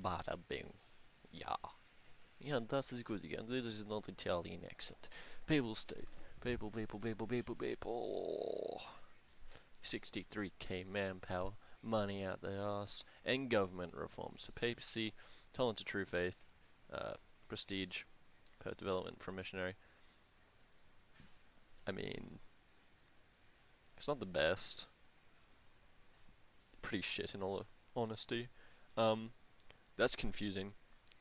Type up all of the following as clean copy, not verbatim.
Bada bing. Yeah. Yeah, that is good again. This is not Italian accent. Papal State. People. 63k manpower, money out the arse, and government reforms. So papacy, tolerance of true faith, uh, prestige, per development from missionary. I mean, it's not the best. Pretty shit in all honesty. Um, that's confusing.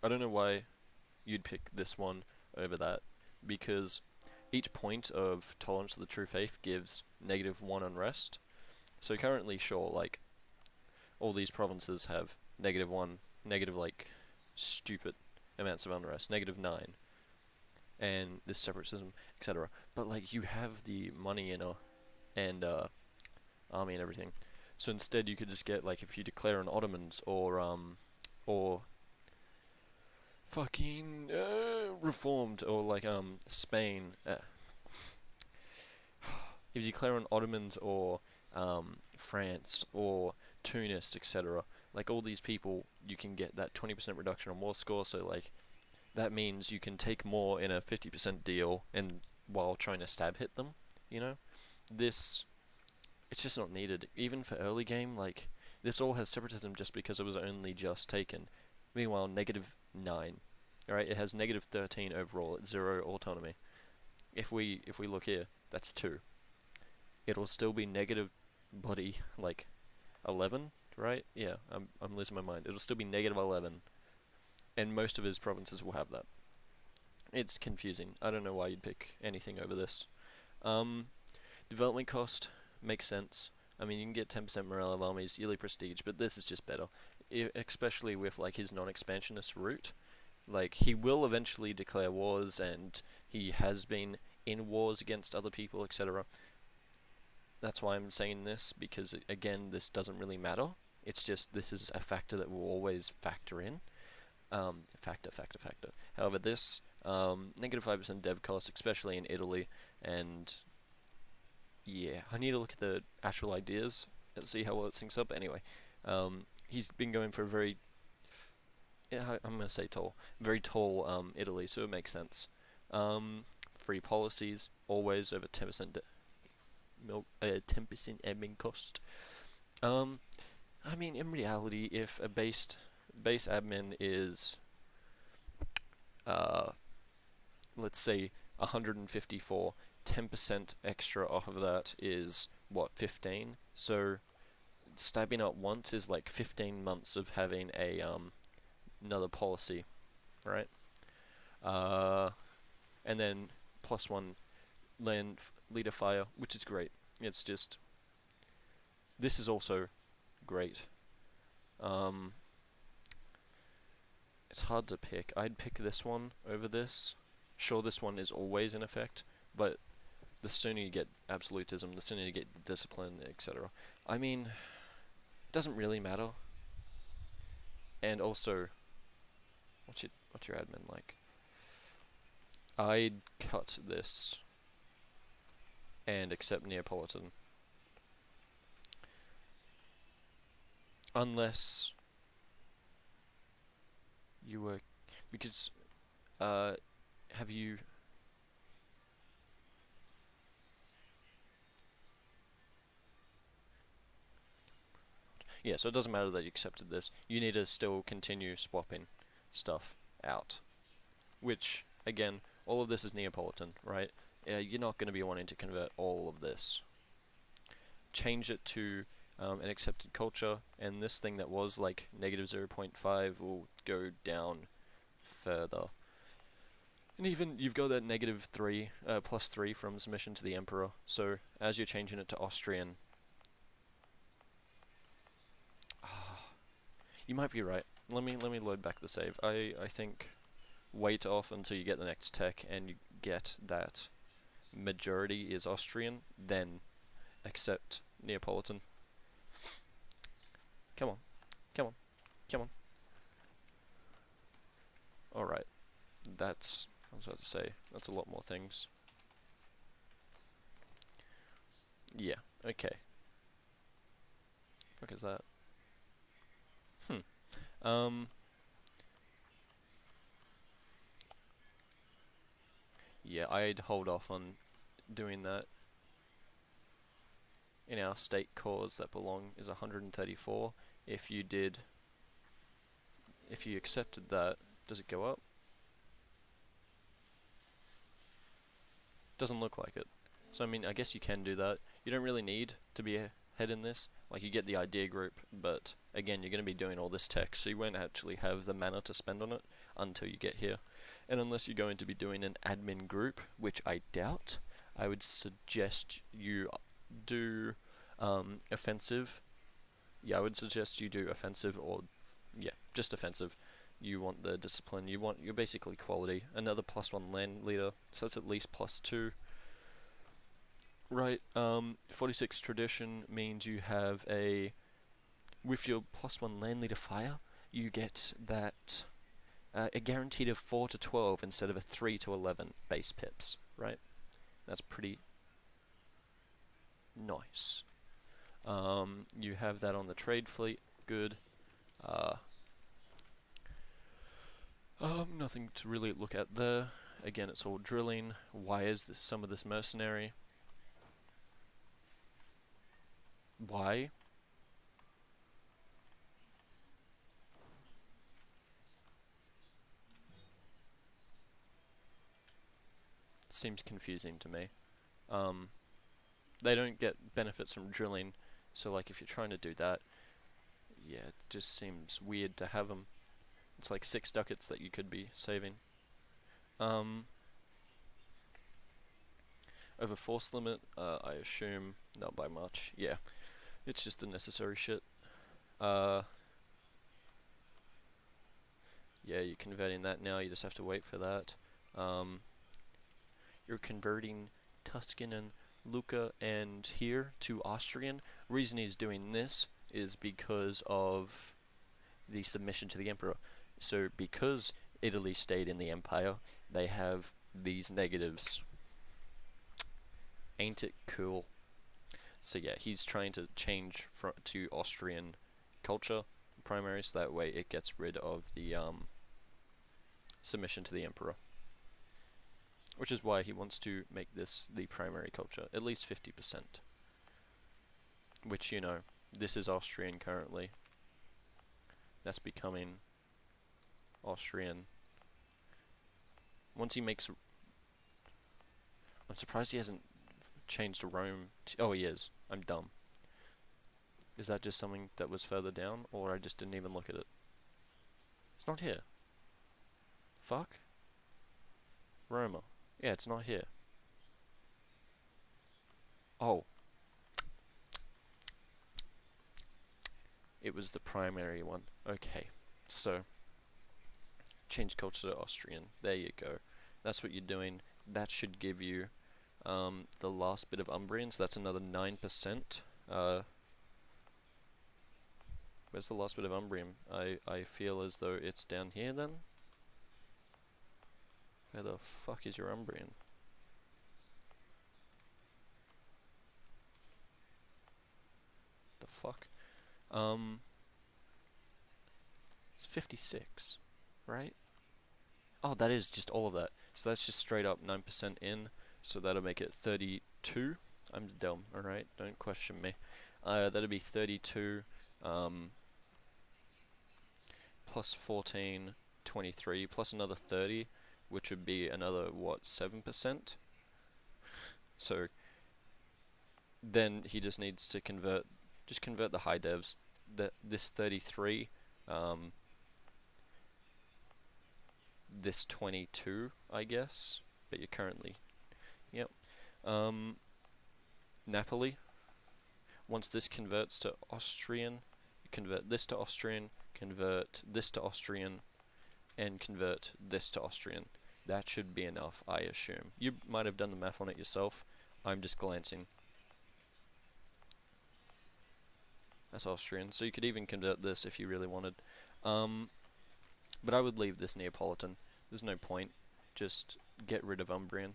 I don't know why you'd pick this one over that, because each point of tolerance of the true faith gives -1 unrest. So currently, sure, like, all these provinces have -1, negative, like, stupid amounts of unrest, -9, and this separatism, etc. But, like, you have the money and army and everything. So instead, you could just get, like, if you declare an Ottomans or fucking reformed, or like Spain. If you declare on Ottomans or France or Tunis, etc., like all these people, you can get that 20% reduction on war score. So like that means you can take more in a 50% deal, and while trying to stab hit them, you know, this it's just not needed even for early game. Like this all has separatism just because it was only just taken. Meanwhile, -9. Alright, it has -13 overall at 0 autonomy. If we look here, that's 2. It'll still be negative bloody like 11, right? Yeah, I'm losing my mind. It'll still be -11, and most of his provinces will have that. It's confusing. I don't know why you'd pick anything over this. Um, Development cost makes sense. I mean, you can get 10% morale of armies, yearly prestige, but this is just better, especially with like his non-expansionist route. Like, he will eventually declare wars, and he has been in wars against other people, etc. That's why I'm saying this, because, again, this doesn't really matter. It's just, this is a factor that will always factor in. Factor. However, this, -5% dev cost, especially in Italy, and, yeah, I need to look at the actual ideas and see how well it syncs up. Anyway, he's been going for a very, yeah, I'm going to say tall. Very tall Italy, so it makes sense. Free policies, always over 10% 10% admin cost. I mean, in reality, if a base admin is, uh, let's say 154, 10% extra off of that is, what, 15? So, stabbing up once is like 15 months of having a, another policy, right? And then +1 land leader fire, which is great. It's just, this is also great. It's hard to pick. I'd pick this one over this. Sure, this one is always in effect, but the sooner you get absolutism, the sooner you get discipline, etc. I mean, it doesn't really matter. And also, what's your admin like? I'd cut this and accept Neapolitan. Unless you were, because, have you, yeah, so it doesn't matter that you accepted this, you need to still continue swapping stuff out. Which, again, all of this is Neapolitan, right? You're not going to be wanting to convert all of this. Change it to an accepted culture, and this thing that was like -0.5 will go down further. And even you've got that -3, +3 from submission to the Emperor, so as you're changing it to Austrian, you might be right. Let me load back the save. I think wait off until you get the next tech and you get that majority is Austrian, then accept Neapolitan. Come on, come on, come on. Alright, that's, I was about to say, that's a lot more things. Yeah, okay. What is that? Yeah, I'd hold off on doing that. In our state cores that belong is 134. If you accepted that, does it go up? Doesn't look like it. So I mean, I guess you can do that. You don't really need to be ahead in this. Like, you get the idea group, but again, you're going to be doing all this tech, so you won't actually have the mana to spend on it until you get here. And unless you're going to be doing an admin group, which I doubt, I would suggest you do offensive. Yeah, I would suggest you do offensive, or yeah, just offensive. You want the discipline, you're basically quality. Another +1 land leader, so that's at least +2. Right, 46 tradition means you have with your +1 land leader fire, you get that a guaranteed of 4 to 12 instead of a 3 to 11 base pips, right? That's pretty nice. You have that on the trade fleet, good. Nothing to really look at there. Again, it's all drilling. Why is some of this mercenary? Why? Seems confusing to me. They don't get benefits from drilling, so like if you're trying to do that, yeah, it just seems weird to have them. It's like 6 ducats that you could be saving. Over force limit, I assume not by much. Yeah, it's just the necessary shit. Yeah, you're converting that now, you just have to wait for that. You're converting Tuscan and Lucca and here to Austrian. Reason he's doing this is because of the submission to the Emperor. So because Italy stayed in the Empire, they have these negatives. Ain't it cool? So yeah, he's trying to change to Austrian culture primary, so that way it gets rid of the submission to the Emperor. Which is why he wants to make this the primary culture, at least 50%. Which, you know, this is Austrian currently. That's becoming Austrian. Once he makes... I'm surprised he hasn't changed to Rome. Oh, he is. I'm dumb. Is that just something that was further down, or I just didn't even look at it? It's not here. Fuck. Roma. Yeah, it's not here. Oh. It was the primary one. Okay. So, change culture to Austrian. There you go. That's what you're doing. That should give you the last bit of Umbrian, so that's another 9%. Where's the last bit of Umbrian? I feel as though it's down here then? Where the fuck is your Umbrian? The fuck? It's 56, right? Oh, that is just all of that. So that's just straight up 9% in, so that'll make it 32. I'm dumb, alright? Don't question me. That'll be 32, plus 14, 23, plus another 30, which would be another, what, 7%? So then he just needs to convert the high devs. This 33, this 22, I guess, but you're currently, yep. Napoli, once this converts to Austrian, you convert this to Austrian, convert this to Austrian, and convert this to Austrian. That should be enough, I assume. You might have done the math on it yourself. I'm just glancing. That's Austrian, so you could even convert this if you really wanted. But I would leave this Neapolitan. There's no point. Just get rid of Umbrian.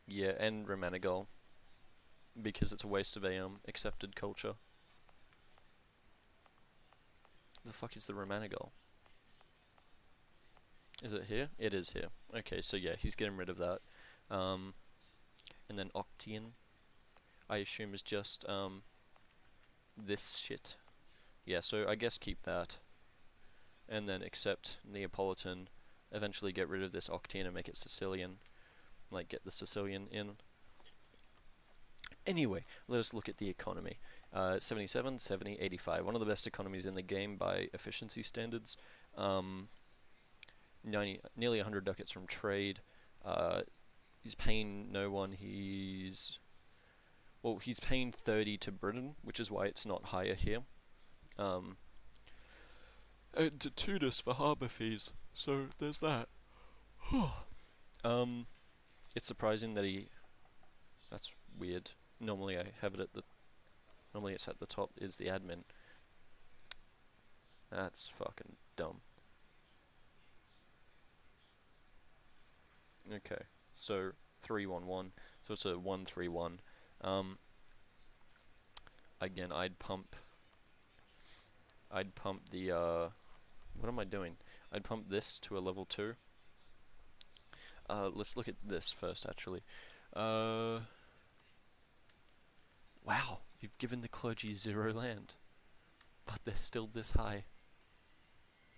Yeah, and Romanigal. Because it's a waste of a accepted culture. The fuck is the Romanigal? Is it here? It is here. Okay, so yeah, he's getting rid of that. And then Octian, I assume is just this shit. Yeah, so I guess keep that. And then accept Neapolitan, eventually get rid of this Octian and make it Sicilian. Like, get the Sicilian in. Anyway, let us look at the economy. 77, 70, 85. One of the best economies in the game by efficiency standards. nearly 100 ducats from trade. He's paying no one. He's paying 30 to Britain, which is why it's not higher here. And to Tunis for harbour fees. So there's that. It's surprising that he. That's weird. Normally I have it at the. Normally it's at the top. Is the admin. That's fucking dumb. Okay, so 311. So it's a 131. Again, I'd pump the what am I doing? I'd pump this to a level 2. Let's look at this first, actually. Wow, you've given the clergy 0 land, but they're still this high.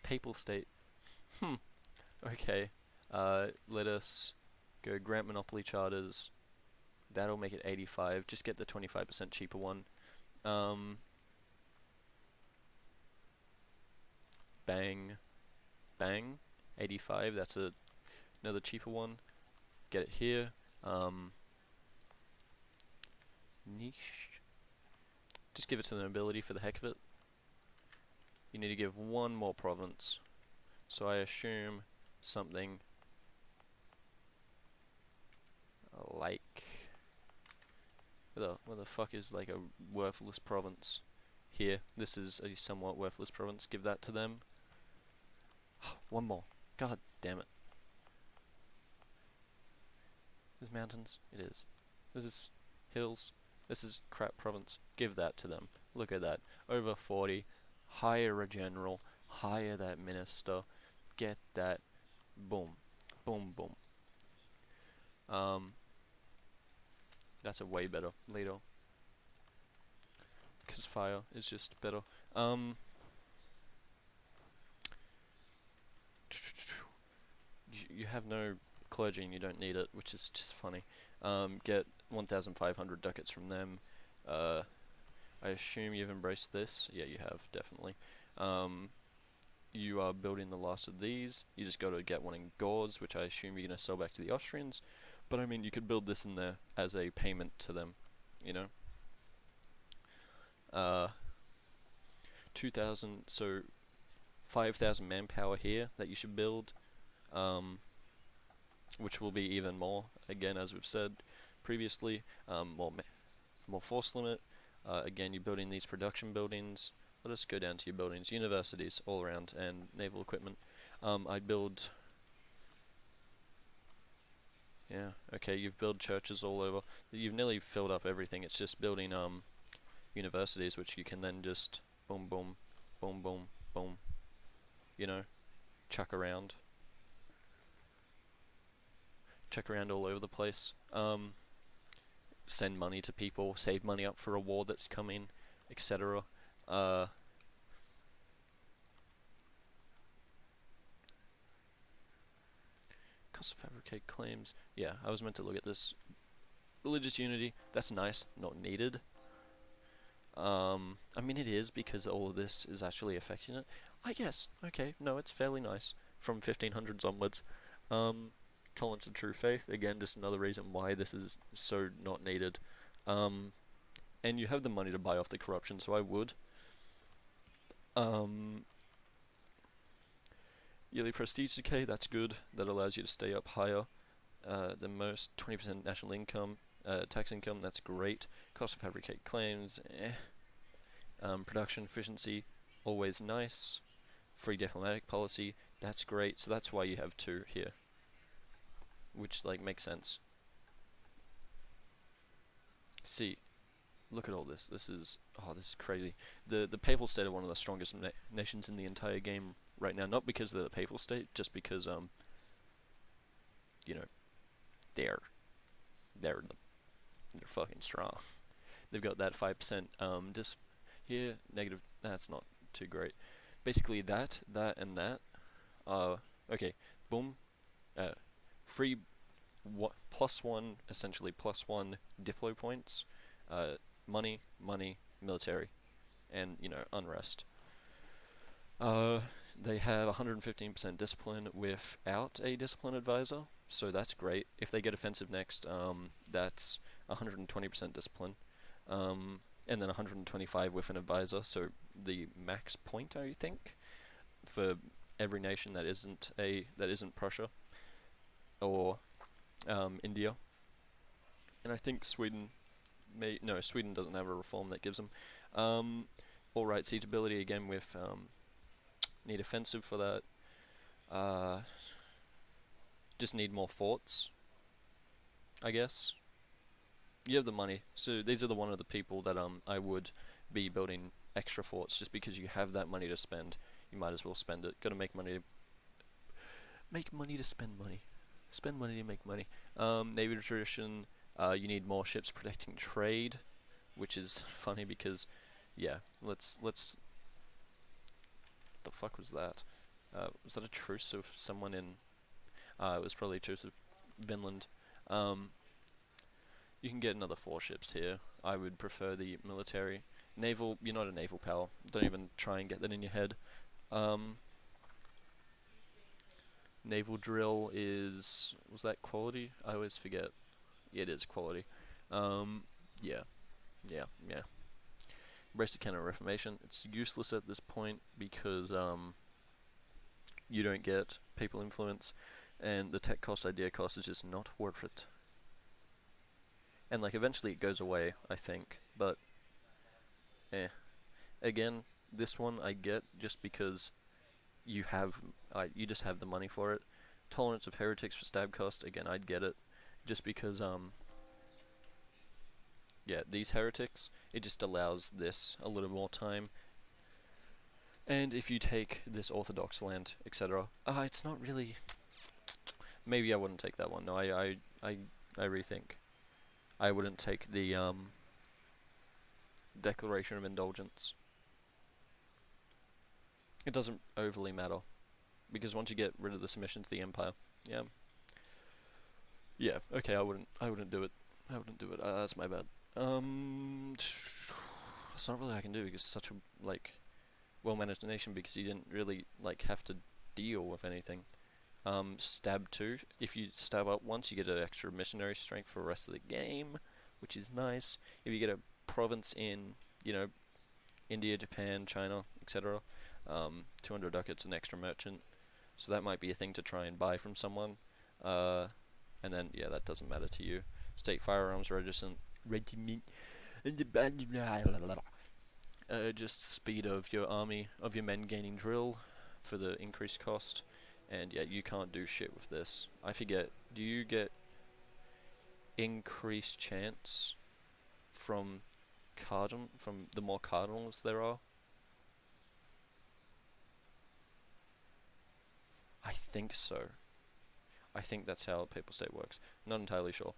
Papal State. Okay. Let us go grant monopoly charters. That'll make it 85. Just get the 25% cheaper one. Bang. Bang. 85. That's another cheaper one. Get it here. Niche. Just give it to the nobility for the heck of it. You need to give one more province. So I assume something like... Where the fuck is like a worthless province? Here. This is a somewhat worthless province. Give that to them. One more. God damn it. There's mountains. It is. This is hills. This is crap province. Give that to them. Look at that. Over 40. Hire a general. Hire that minister. Get that. Boom. Boom, boom. That's a way better leader. Because fire is just better. You have no clergy and you don't need it, which is just funny. Get 1,500 ducats from them. I assume you've embraced this. Yeah, you have, definitely. You are building the last of these. You just got to get one in gauze, which I assume you're going to sell back to the Austrians. But I mean, you could build this in there as a payment to them, you know? 2,000, so 5,000 manpower here that you should build, which will be even more, again, as we've said previously. More force limit. Again, you're building these production buildings. Let us go down to your buildings. Universities all around, and naval equipment. I build... Yeah, okay, you've built churches all over. You've nearly filled up everything. It's just building universities, which you can then just boom, boom, boom, boom, boom, you know, chuck around. Chuck around all over the place. Send money to people, save money up for a war that's coming, etc. Cost of fabricate claims. Yeah, I was meant to look at this. Religious unity, that's nice, not needed. I mean it is, because all of this is actually affecting it. I guess, okay, no, it's fairly nice, from 1500s onwards. Tolerance and true faith, again, just another reason why this is so not needed. And you have the money to buy off the corruption, so I would. Yearly prestige decay, that's good, that allows you to stay up higher than most. 20% national income, tax income, that's great. Cost of fabricate claims, production efficiency, always nice. Free diplomatic policy, that's great, so that's why you have 2 here. Which, like, makes sense. See, look at all this. This is crazy. The Papal State are one of the strongest nations in the entire game right now, not because they're the Papal State, just because you know, they're they're they're fucking strong. They've got that 5% here, negative. That's not too great. Basically, that, and that. Okay, boom. Free +1, essentially +1 Diplo points. Money, military, and unrest. They have 115% discipline without a discipline advisor, so that's great. If they get offensive next, that's 120% discipline, and then 125 with an advisor. So the max point, I think, for every nation that isn't Prussia or India. And I think Sweden Sweden doesn't have a reform that gives them all right seatability again with need offensive for that. Just need more forts, I guess. You have the money, so these are one of the people that I would be building extra forts just because you have that money to spend. You might as well spend it. Got to make money to spend money. Spend money to make money. Navy tradition. You need more ships protecting trade, which is funny because, yeah. Let's. What the fuck was that? Was that a truce of someone in? It was probably a truce of Vinland. You can get another 4 ships here. I would prefer the military. Naval. You're not a naval power. Don't even try and get that in your head. Naval drill is... Was that quality? I always forget. It is quality. Yeah. Embrace the canon reformation. It's useless at this point because you don't get people influence, and the tech cost, idea cost is just not worth it. And like eventually it goes away, I think, but Again, this one I get just because you just have the money for it. Tolerance of heretics for stab cost, again, I'd get it just because yeah, these heretics, it just allows this a little more time. And if you take this Orthodox land, etc., it's not really... Maybe I wouldn't take that one. No, I rethink. I wouldn't take the Declaration of Indulgence. It doesn't overly matter, because once you get rid of the submission to the Empire, yeah, okay, I wouldn't do it. That's my bad. There's not really I can do because it's such a well-managed nation because you didn't really have to deal with anything. Stab 2. If you stab up once, you get an extra missionary strength for the rest of the game, which is nice. If you get a province in, India, Japan, China, etc., 200 ducats an extra merchant. So that might be a thing to try and buy from someone. And then, yeah, that doesn't matter to you. State firearms regiment, just speed of your army, of your men gaining drill for the increased cost. And yeah, you can't do shit with this. I forget, do you get increased chance from the more cardinals there are? I think so. I think that's how Papal State works. Not entirely sure.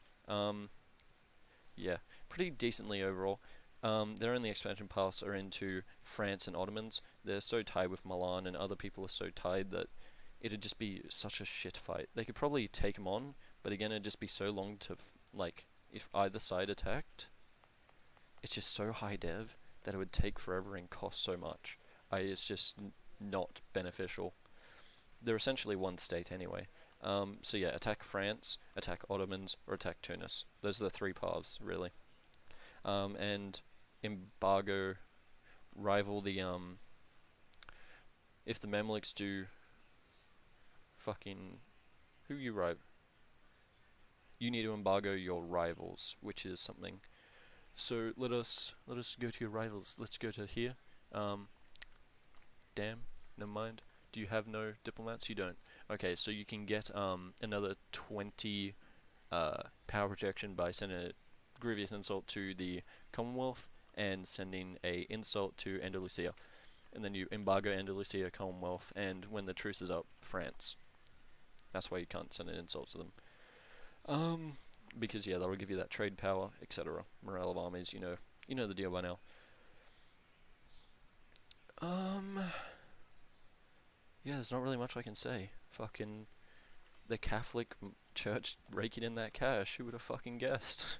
Yeah, pretty decently overall. Their only expansion paths are into France and Ottomans. They're so tied with Milan, and other people are so tied that it'd just be such a shit fight. They could probably take them on, but again, it'd just be so long to, if either side attacked, it's just so high dev that it would take forever and cost so much. It's just not beneficial. They're essentially one state anyway. So yeah, attack France, attack Ottomans, or attack Tunis. Those are the 3 paths, really. And embargo, rival the, if the Mamluks do fucking... Who you rival? You need to embargo your rivals, which is something. So let us go to your rivals. Let's go to here. Damn, never mind. Do you have no diplomats? You don't. Okay, so you can get another 20 power projection by sending a grievous insult to the Commonwealth and sending a insult to Andalusia. and then you embargo Andalusia, Commonwealth, and when the truce is up, France. That's why you can't send an insult to them. Because yeah, that'll give you that trade power, etc. Morale of armies, you know the deal by now. Yeah, there's not really much I can say. Fucking the Catholic Church raking in that cash. Who would have fucking guessed?